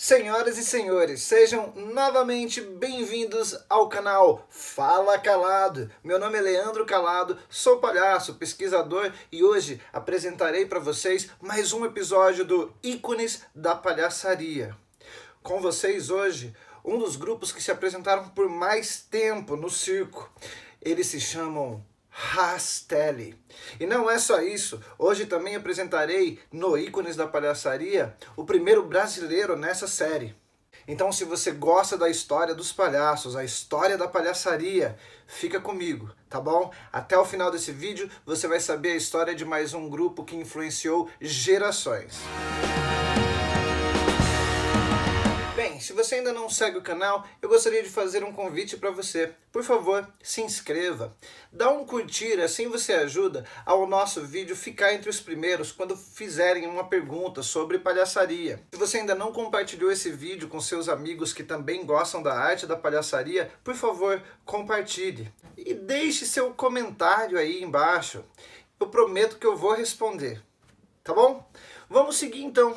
Senhoras e senhores, sejam novamente bem-vindos ao canal Fala Calado. Meu nome é Leandro Calado, sou palhaço, pesquisador e hoje apresentarei para vocês mais um episódio do Ícones da Palhaçaria. Com vocês hoje, um dos grupos que se apresentaram por mais tempo no circo. Eles se chamam Rastelli. E não é só isso, hoje também apresentarei no Ícones da Palhaçaria o primeiro brasileiro nessa série. Então, se você gosta da história dos palhaços, a história da palhaçaria, fica comigo, tá bom? Até o final desse vídeo você vai saber a história de mais um grupo que influenciou gerações. Bem, se você ainda não segue o canal, eu gostaria de fazer um convite para você. Por favor, se inscreva, dá um curtir, assim você ajuda ao nosso vídeo ficar entre os primeiros quando fizerem uma pergunta sobre palhaçaria. Se você ainda não compartilhou esse vídeo com seus amigos que também gostam da arte da palhaçaria, por favor, compartilhe. E deixe seu comentário aí embaixo. Eu prometo que eu vou responder, tá bom? Vamos seguir então.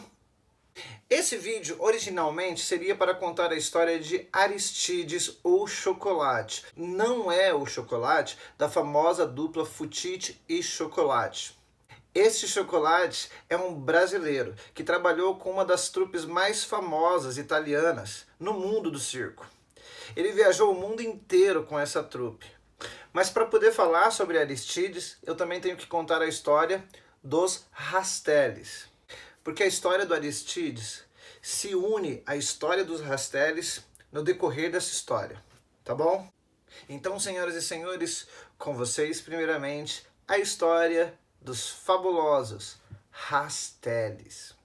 Esse vídeo originalmente seria para contar a história de Aristides, ou Chocolate. Não é o Chocolate da famosa dupla Futite e Chocolate. Este Chocolate é um brasileiro que trabalhou com uma das trupes mais famosas italianas no mundo do circo. Ele viajou o mundo inteiro com essa trupe. Mas para poder falar sobre Aristides, eu também tenho que contar a história dos Rastellis. Porque a história do Aristides se une à história dos Rastellis no decorrer dessa história, tá bom? Então, senhoras e senhores, com vocês, primeiramente, a história dos fabulosos Rastellis.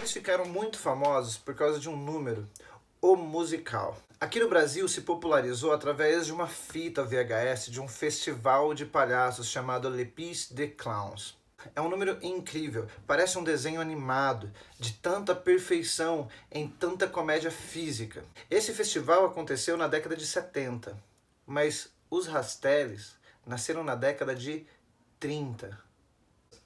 Eles ficaram muito famosos por causa de um número, o musical. Aqui no Brasil se popularizou através de uma fita VHS de um festival de palhaços chamado Le Pis des Clowns. É um número incrível, parece um desenho animado, de tanta perfeição em tanta comédia física. Esse festival aconteceu na década de 70, mas os Rastellis nasceram na década de 30.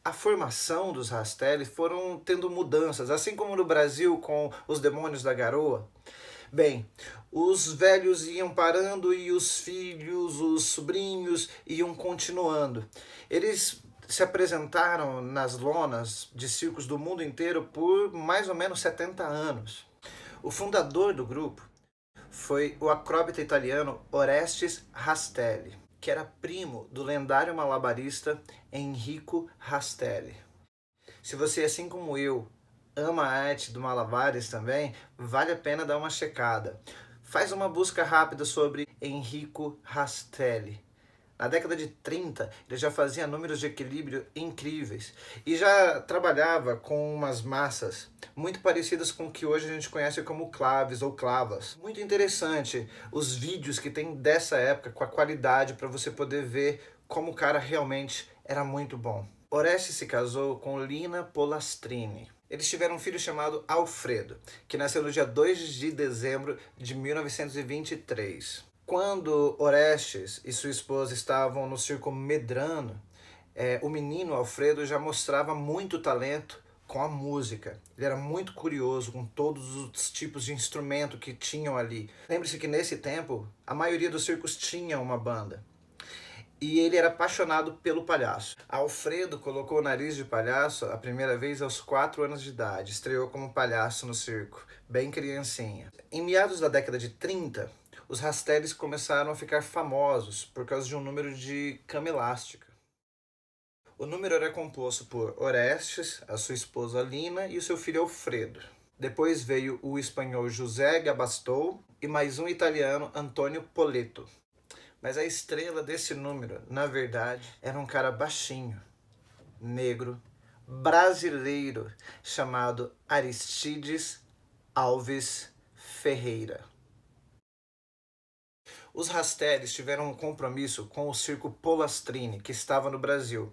A formação dos Rastelli foram tendo mudanças, assim como no Brasil com os Demônios da Garoa. Bem, os velhos iam parando e os filhos, os sobrinhos iam continuando. Eles se apresentaram nas lonas de circos do mundo inteiro por mais ou menos 70 anos. O fundador do grupo foi o acróbata italiano Orestes Rastelli, que era primo do lendário malabarista Enrico Rastelli. Se você, assim como eu, ama a arte do malabares também, vale a pena dar uma checada. Faz uma busca rápida sobre Enrico Rastelli. Na década de 30, ele já fazia números de equilíbrio incríveis e já trabalhava com umas massas muito parecidas com o que hoje a gente conhece como claves ou clavas. Muito interessante os vídeos que tem dessa época com a qualidade para você poder ver como o cara realmente era muito bom. Orestes se casou com Lina Polastrini. Eles tiveram um filho chamado Alfredo, que nasceu no dia 2 de dezembro de 1923. Quando Orestes e sua esposa estavam no circo Medrano, o menino Alfredo já mostrava muito talento com a música. Ele era muito curioso com todos os tipos de instrumento que tinham ali. Lembre-se que nesse tempo, a maioria dos circos tinha uma banda. E ele era apaixonado pelo palhaço. Alfredo colocou o nariz de palhaço a primeira vez aos 4 anos de idade. Estreou como palhaço no circo, bem criancinha. Em meados da década de 30, os Rastellis começaram a ficar famosos por causa de um número de cama elástica. O número era composto por Orestes, a sua esposa Lina e o seu filho Alfredo. Depois veio o espanhol José Gabastou e mais um italiano, Antônio Poletto. Mas a estrela desse número, na verdade, era um cara baixinho, negro, brasileiro, chamado Aristides Alves Ferreira. Os Rastellis tiveram um compromisso com o circo Polastrini, que estava no Brasil,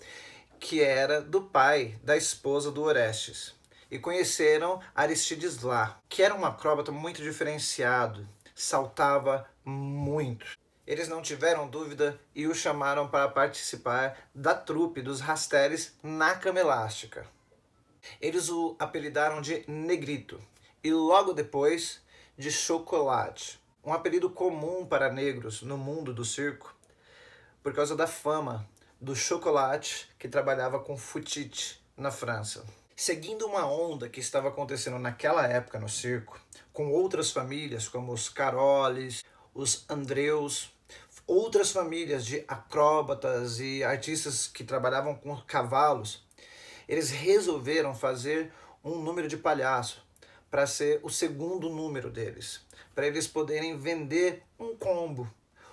que era do pai da esposa do Orestes. E conheceram Aristides lá, que era um acróbata muito diferenciado, saltava muito. Eles não tiveram dúvida e o chamaram para participar da trupe dos Rastellis na cama elástica. Eles o apelidaram de Negrito e logo depois de Chocolate, um apelido comum para negros no mundo do circo, por causa da fama do Chocolate que trabalhava com Futite na França. Seguindo uma onda que estava acontecendo naquela época no circo, com outras famílias como os Carolis, os Andreus, outras famílias de acróbatas e artistas que trabalhavam com cavalos, eles resolveram fazer um número de palhaço para ser o segundo número deles, para eles poderem vender um combo,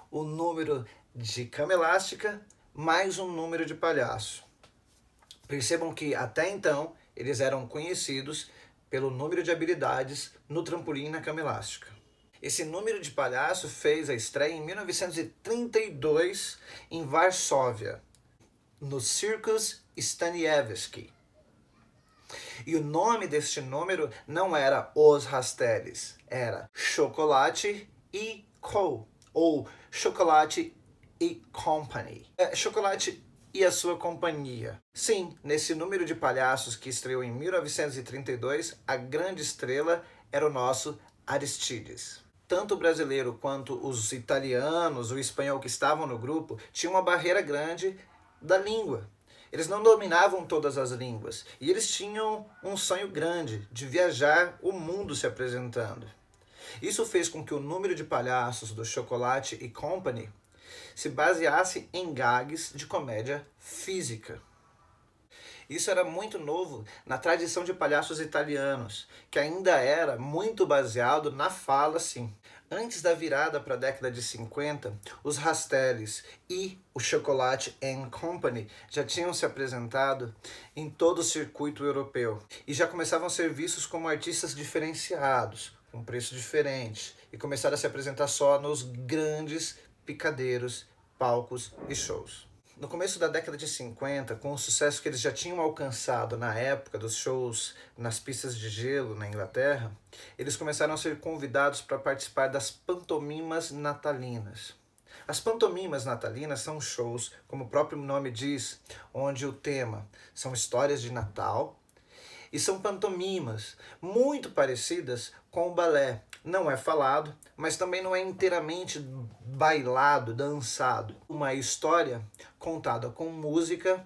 o número de cama elástica mais um número de palhaço. Percebam que até então eles eram conhecidos pelo número de habilidades no trampolim e na cama elástica. Esse número de palhaço fez a estreia em 1932 em Varsóvia, no Circus Staniewski. E o nome deste número não era Os Rastellis, era Chocolate e Co, ou Chocolate e Company. Chocolate e a sua companhia. Sim, nesse número de palhaços que estreou em 1932, a grande estrela era o nosso Aristides. Tanto o brasileiro quanto os italianos, o espanhol que estavam no grupo, tinham uma barreira grande da língua. Eles não dominavam todas as línguas e eles tinham um sonho grande de viajar o mundo se apresentando. Isso fez com que o número de palhaços do Chocolate e Company se baseasse em gags de comédia física. Isso era muito novo na tradição de palhaços italianos, que ainda era muito baseado na fala, sim. Antes da virada para a década de 50, os Rastellis e o Chocolate & Company já tinham se apresentado em todo o circuito europeu e já começavam a ser vistos como artistas diferenciados, com preço diferente, e começaram a se apresentar só nos grandes picadeiros, palcos e shows. No começo da década de 50, com o sucesso que eles já tinham alcançado na época dos shows nas pistas de gelo na Inglaterra, eles começaram a ser convidados para participar das pantomimas natalinas. As pantomimas natalinas são shows, como o próprio nome diz, onde o tema são histórias de Natal, e são pantomimas muito parecidas com o balé. Não é falado, mas também não é inteiramente bailado, dançado. Uma história contada com música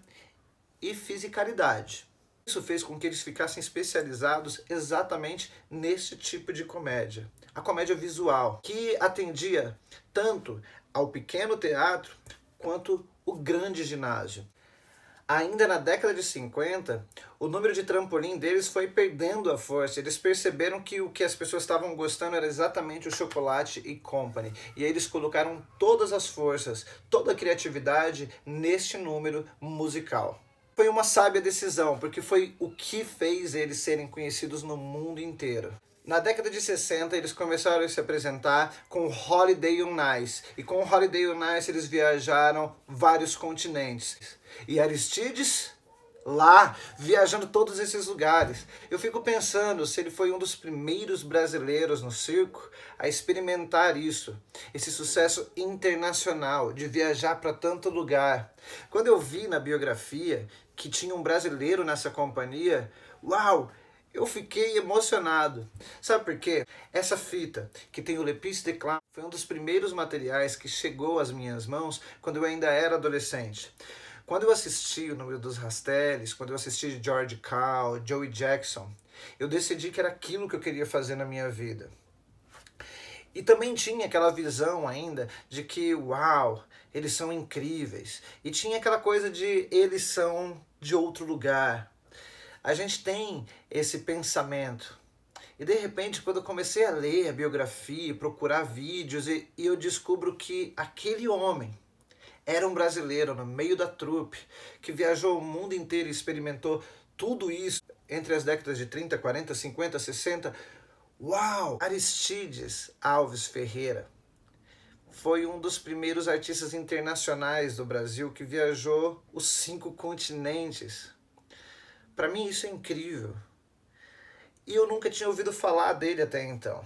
e fisicalidade. Isso fez com que eles ficassem especializados exatamente nesse tipo de comédia. A comédia visual, que atendia tanto ao pequeno teatro quanto o grande ginásio. Ainda na década de 50, o número de trampolim deles foi perdendo a força. Eles perceberam que o que as pessoas estavam gostando era exatamente o Chocolate e Company. E aí eles colocaram todas as forças, toda a criatividade neste número musical. Foi uma sábia decisão, porque foi o que fez eles serem conhecidos no mundo inteiro. Na década de 60, eles começaram a se apresentar com Holiday on Ice. E com Holiday on Ice, eles viajaram vários continentes. E Aristides lá, viajando todos esses lugares. Eu fico pensando se ele foi um dos primeiros brasileiros no circo a experimentar isso, esse sucesso internacional, de viajar para tanto lugar. Quando eu vi na biografia que tinha um brasileiro nessa companhia, uau! Eu fiquei emocionado. Sabe por quê? Essa fita, que tem o Le Piste de Clown, foi um dos primeiros materiais que chegou às minhas mãos quando eu ainda era adolescente. Quando eu assisti o Número dos Rastelli, quando eu assisti George Cal, Joey Jackson, eu decidi que era aquilo que eu queria fazer na minha vida. E também tinha aquela visão ainda de que, uau, eles são incríveis. E tinha aquela coisa de eles são de outro lugar. A gente tem esse pensamento. E de repente, quando eu comecei a ler a biografia, procurar vídeos, e eu descubro que aquele homem era um brasileiro no meio da trupe, que viajou o mundo inteiro e experimentou tudo isso entre as décadas de 30, 40, 50, 60. Uau! Aristides Alves Ferreira foi um dos primeiros artistas internacionais do Brasil que viajou os 5 continentes. Para mim isso é incrível. E eu nunca tinha ouvido falar dele até então.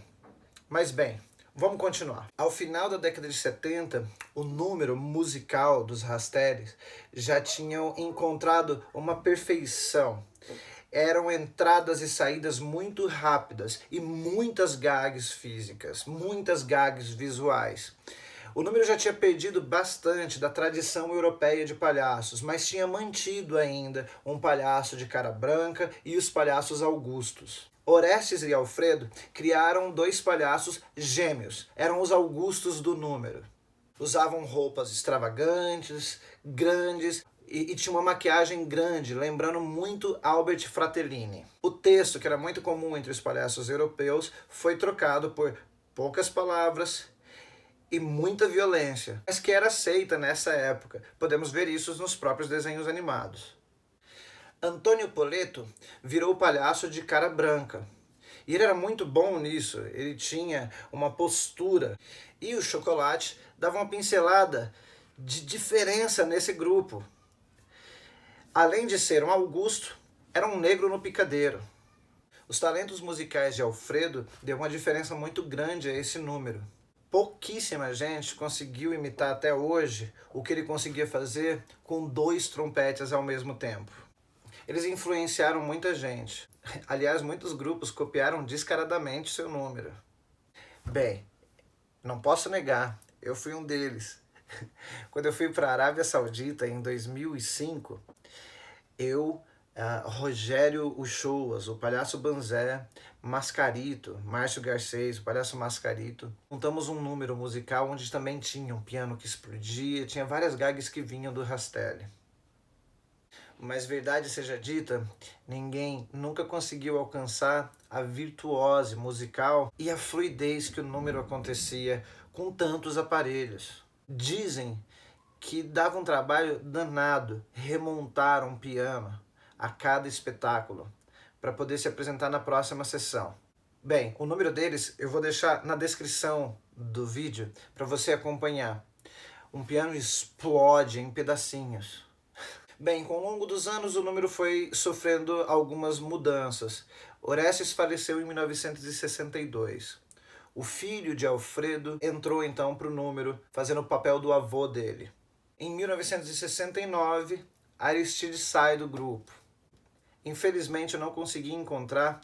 Mas bem, vamos continuar. Ao final da década de 70, o número musical dos Rastelli já tinham encontrado uma perfeição. Eram entradas e saídas muito rápidas e muitas gags físicas, muitas gags visuais. O número já tinha perdido bastante da tradição europeia de palhaços, mas tinha mantido ainda um palhaço de cara branca e os palhaços Augustos. Orestes e Alfredo criaram 2 palhaços gêmeos, eram os Augustos do número. Usavam roupas extravagantes, grandes e tinha uma maquiagem grande, lembrando muito Albert Fratellini. O texto, que era muito comum entre os palhaços europeus, foi trocado por poucas palavras e muita violência, mas que era aceita nessa época. Podemos ver isso nos próprios desenhos animados. Antônio Poleto virou o palhaço de cara branca. E ele era muito bom nisso, ele tinha uma postura. E o Chocolate dava uma pincelada de diferença nesse grupo. Além de ser um Augusto, era um negro no picadeiro. Os talentos musicais de Alfredo deu uma diferença muito grande a esse número. Pouquíssima gente conseguiu imitar até hoje o que ele conseguia fazer com 2 trompetes ao mesmo tempo. Eles influenciaram muita gente. Aliás, muitos grupos copiaram descaradamente seu número. Bem, não posso negar, eu fui um deles. Quando eu fui para a Arábia Saudita em 2005, Rogério Uchoas, o Palhaço Banzé, Mascarito, Márcio Garcês, o Palhaço Mascarito, montamos um número musical onde também tinha um piano que explodia, tinha várias gags que vinham do Rastelli. Mas verdade seja dita, ninguém nunca conseguiu alcançar a virtuose musical e a fluidez que o número acontecia com tantos aparelhos. Dizem que dava um trabalho danado remontar um piano a cada espetáculo para poder se apresentar na próxima sessão. Bem, o número deles eu vou deixar na descrição do vídeo para você acompanhar. Um piano explode em pedacinhos. Bem, com o longo dos anos o número foi sofrendo algumas mudanças. Orestes faleceu em 1962. O filho de Alfredo entrou então para o número, fazendo o papel do avô dele. Em 1969, Aristides sai do grupo. Infelizmente eu não consegui encontrar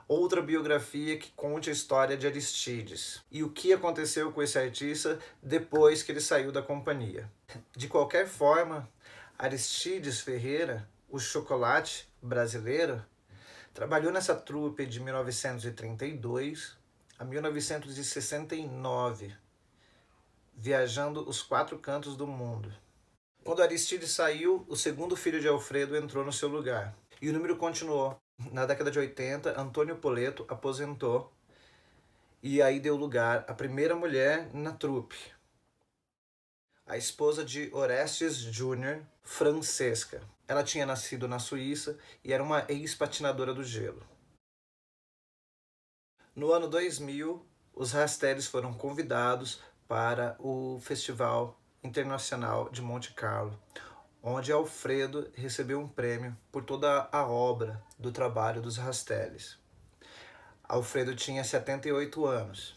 outra biografia que conte a história de Aristides e o que aconteceu com esse artista depois que ele saiu da companhia. De qualquer forma, Aristides Ferreira, o Chocolate brasileiro, trabalhou nessa trupe de 1932 a 1969, viajando os 4 cantos do mundo. Quando Aristides saiu, o segundo filho de Alfredo entrou no seu lugar. E o número continuou. Na década de 80, Antônio Poleto aposentou e aí deu lugar à primeira mulher na trupe, a esposa de Orestes Júnior, Francesca. Ela tinha nascido na Suíça e era uma ex-patinadora do gelo. No ano 2000, os Rastelli foram convidados para o Festival Internacional de Monte Carlo, onde Alfredo recebeu um prêmio por toda a obra do trabalho dos Rastellis. Alfredo tinha 78 anos.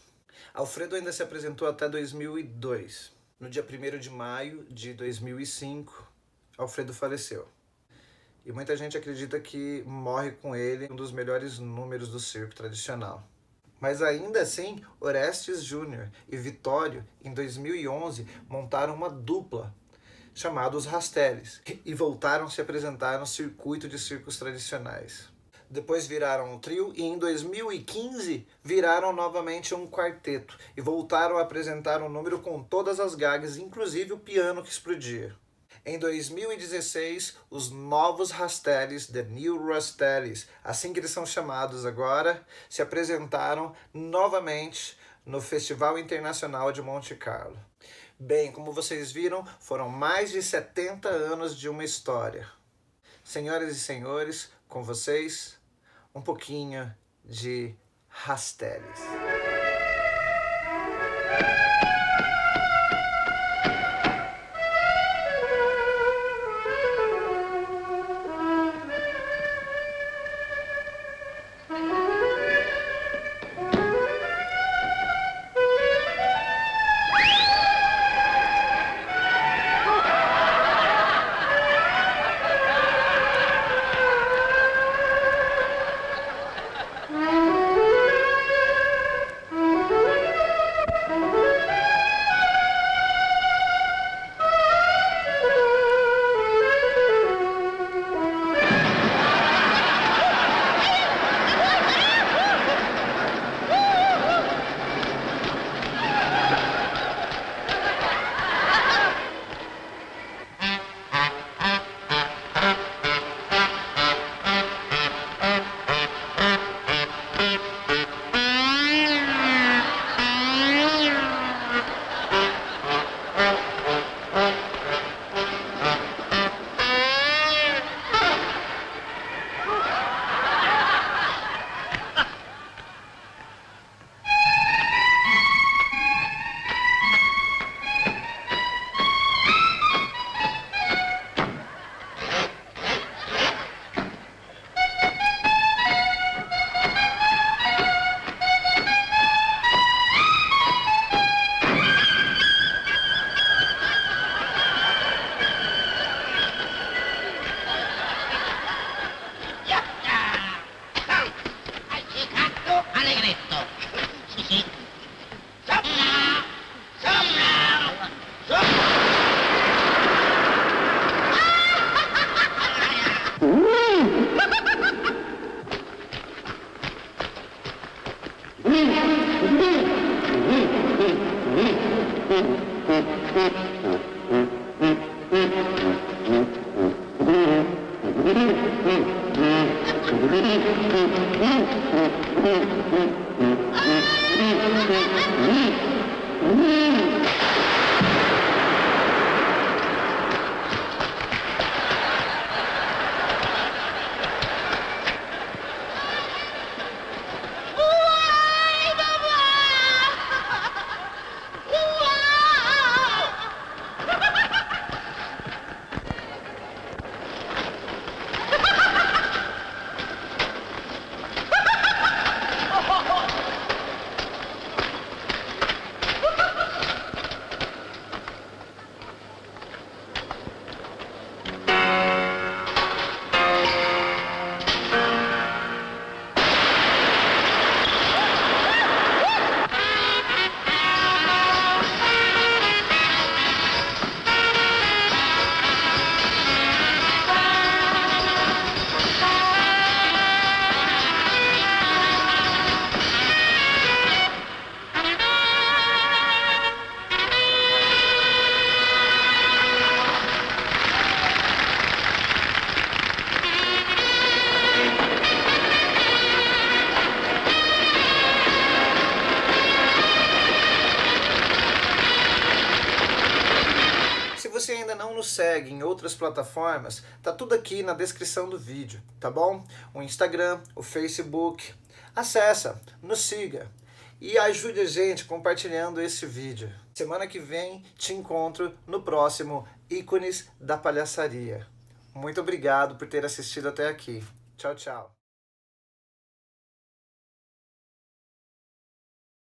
Alfredo ainda se apresentou até 2002. No dia 1º de maio de 2005, Alfredo faleceu. E muita gente acredita que morre com ele um dos melhores números do circo tradicional. Mas ainda assim, Orestes Júnior e Vitório, em 2011, montaram uma dupla chamada Os Rastellis e voltaram a se apresentar no circuito de circos tradicionais. Depois viraram um trio e em 2015 viraram novamente um quarteto e voltaram a apresentar um número com todas as gags, inclusive o piano que explodia. Em 2016, os novos Rastellis, The New Rastellis, assim que eles são chamados agora, se apresentaram novamente no Festival Internacional de Monte Carlo. Bem, como vocês viram, foram mais de 70 anos de uma história. Senhoras e senhores, com vocês, um pouquinho de Rastellis. Se você ainda não nos segue em outras plataformas, tá tudo aqui na descrição do vídeo, tá bom? O Instagram, o Facebook, acessa, nos siga. E ajude a gente compartilhando esse vídeo. Semana que vem te encontro no próximo Ícones da Palhaçaria. Muito obrigado por ter assistido até aqui. Tchau, tchau.